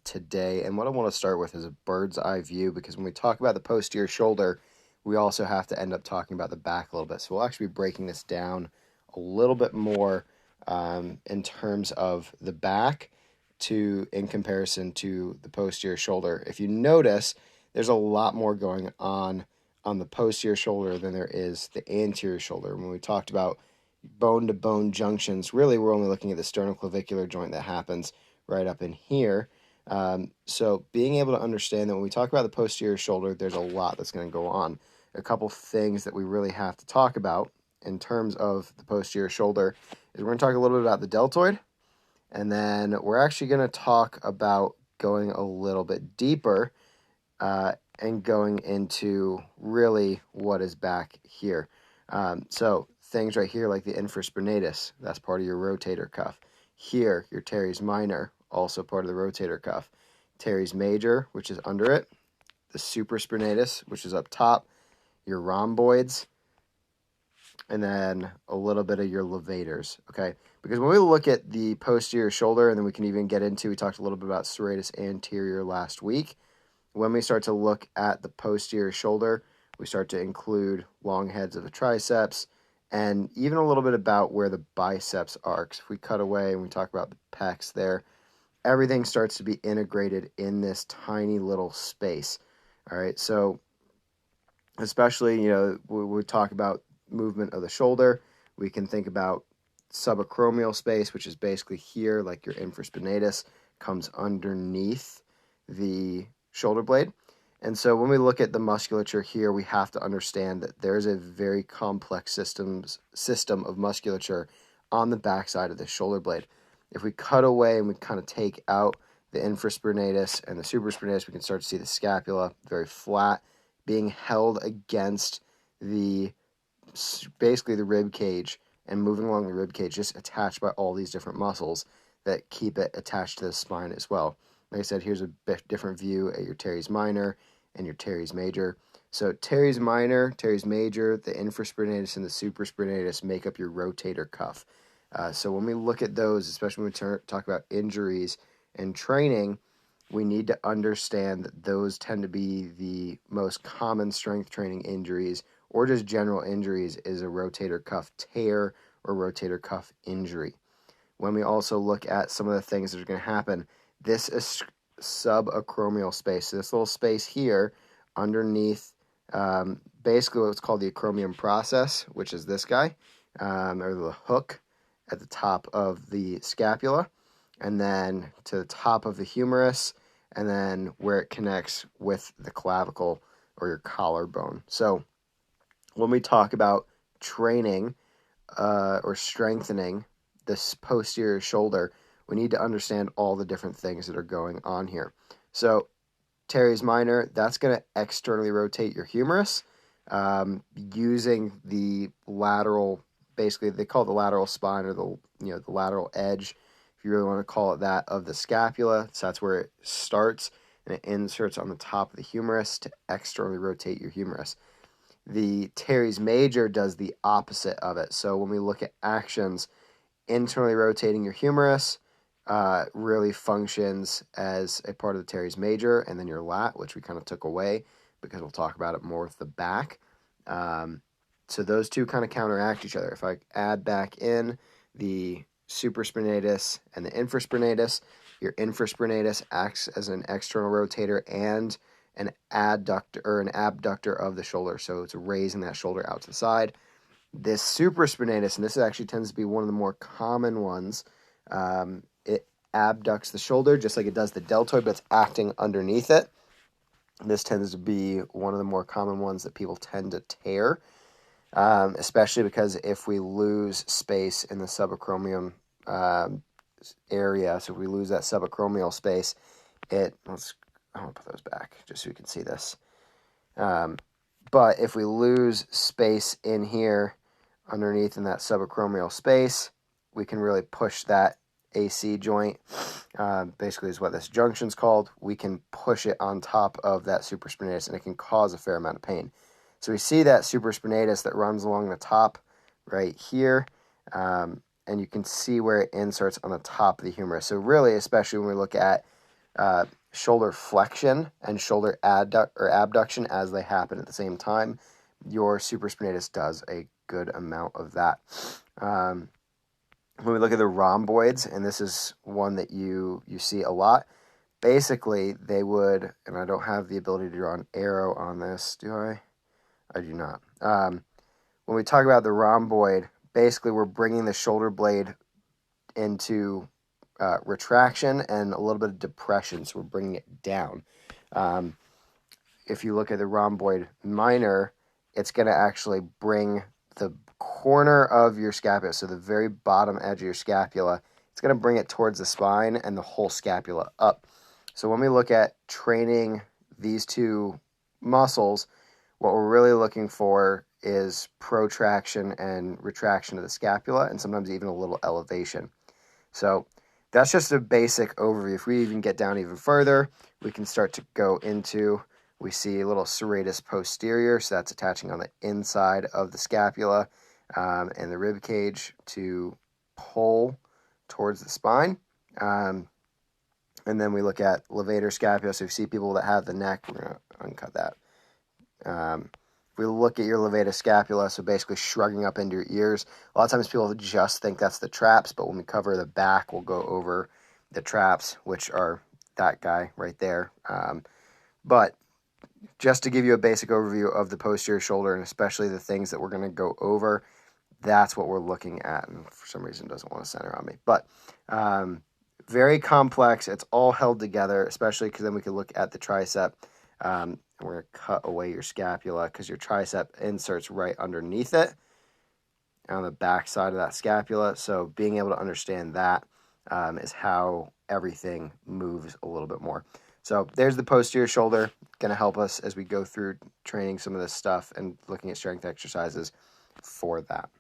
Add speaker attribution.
Speaker 1: Today, and what I want to start with is a bird's eye view, because when we talk about the posterior shoulder, we also have to end up talking about the back a little bit. So we'll actually be breaking this down a little bit more in terms of the back in comparison to the posterior shoulder. If you notice, there's a lot more going on the posterior shoulder than there is the anterior shoulder. When we talked about bone-to-bone junctions, really we're only looking at the sternoclavicular joint that happens right up in here. So being able to understand that when we talk about the posterior shoulder, there's a lot that's going to go on. A couple things that we really have to talk about in terms of the posterior shoulder is we're going to talk a little bit about the deltoid, and then we're actually going to talk about going a little bit deeper and going into really what is back here. So things right here like the infraspinatus, that's part of your rotator cuff. Here, your teres minor, also part of the rotator cuff. Teres major, which is under it. The supraspinatus, which is up top. Your rhomboids. And then a little bit of your levators, okay? Because when we look at the posterior shoulder, and then we can even get into, we talked a little bit about serratus anterior last week. When we start to look at the posterior shoulder, we start to include long heads of the triceps, and even a little bit about where the biceps are. Because if we cut away and we talk about the pecs there, everything starts to be integrated in this tiny little space. All right, so especially, we talk about movement of the shoulder, we can think about subacromial space, which is basically here, like your infraspinatus, comes underneath the shoulder blade. And so when we look at the musculature here, we have to understand that there's a very complex system of musculature on the backside of the shoulder blade. If we cut away and we kind of take out the infraspinatus and the supraspinatus, we can start to see the scapula, very flat, being held against basically the rib cage and moving along the rib cage, just attached by all these different muscles that keep it attached to the spine as well. Like I said, here's a different view at your teres minor and your teres major. So teres minor, teres major, the infraspinatus and the supraspinatus make up your rotator cuff. So when we look at those, especially when we talk about injuries and training, we need to understand that those tend to be the most common strength training injuries, or just general injuries, is a rotator cuff tear or rotator cuff injury. When we also look at some of the things that are going to happen, this is subacromial space. So this little space here underneath basically what's called the Acromion Process, which is this guy, or the hook at the top of the scapula, and then to the top of the humerus, and then where it connects with the clavicle or your collarbone. So when we talk about training or strengthening this posterior shoulder, we need to understand all the different things that are going on here. So teres minor, that's going to externally rotate your humerus using the lateral, basically they call it the lateral spine, or the lateral edge, if you really want to call it that, of the scapula. So that's where it starts, and it inserts on the top of the humerus to externally rotate your humerus. The teres major does the opposite of it. So when we look at actions, internally rotating your humerus really functions as a part of the teres major, and then your lat, which we kind of took away because we'll talk about it more with the back. So those two kind of counteract each other. If I add back in the supraspinatus and the infraspinatus, your infraspinatus acts as an external rotator and an adductor or an abductor of the shoulder, so it's raising that shoulder out to the side. This supraspinatus, and this actually tends to be one of the more common ones, it abducts the shoulder just like it does the deltoid, but it's acting underneath it. This tends to be one of the more common ones that people tend to tear, especially because if we lose space in the subacromium area, so if we lose that subacromial space, I'm going to put those back just so you can see this. But if we lose space in here underneath in that subacromial space, we can really push that AC joint, basically is what this junction's called. We can push it on top of that supraspinatus, and it can cause a fair amount of pain. So we see that supraspinatus that runs along the top right here. and you can see where it inserts on the top of the humerus. So really, especially when we look at shoulder flexion and shoulder abduction as they happen at the same time, your supraspinatus does a good amount of that. When we look at the rhomboids, and this is one that you see a lot, basically they would, and I don't have the ability to draw an arrow on this, do I? I do not. When we talk about the rhomboid, basically we're bringing the shoulder blade into retraction and a little bit of depression, so we're bringing it down. If you look at the rhomboid minor, it's going to actually bring the corner of your scapula, so the very bottom edge of your scapula, it's going to bring it towards the spine and the whole scapula up. So when we look at training these two muscles, what we're really looking for is protraction and retraction of the scapula, and sometimes even a little elevation. So that's just a basic overview. If we even get down even further, we can start to go into, we see a little serratus posterior, so that's attaching on the inside of the scapula and the rib cage to pull towards the spine. And then we look at levator scapula. So if you see people that have the neck, we're going to uncut that. If we look at your levator scapula, so basically shrugging up into your ears, a lot of times people just think that's the traps, but when we cover the back, we'll go over the traps, which are that guy right there. But just to give you a basic overview of the posterior shoulder, and especially the things that we're going to go over, that's what we're looking at. And for some reason, it doesn't want to center on me. But very complex. It's all held together, especially because then we can look at the tricep. And we're going to cut away your scapula because your tricep inserts right underneath it on the back side of that scapula. So being able to understand that is how everything moves a little bit more. So there's the posterior shoulder, going to help us as we go through training some of this stuff and looking at strength exercises for that.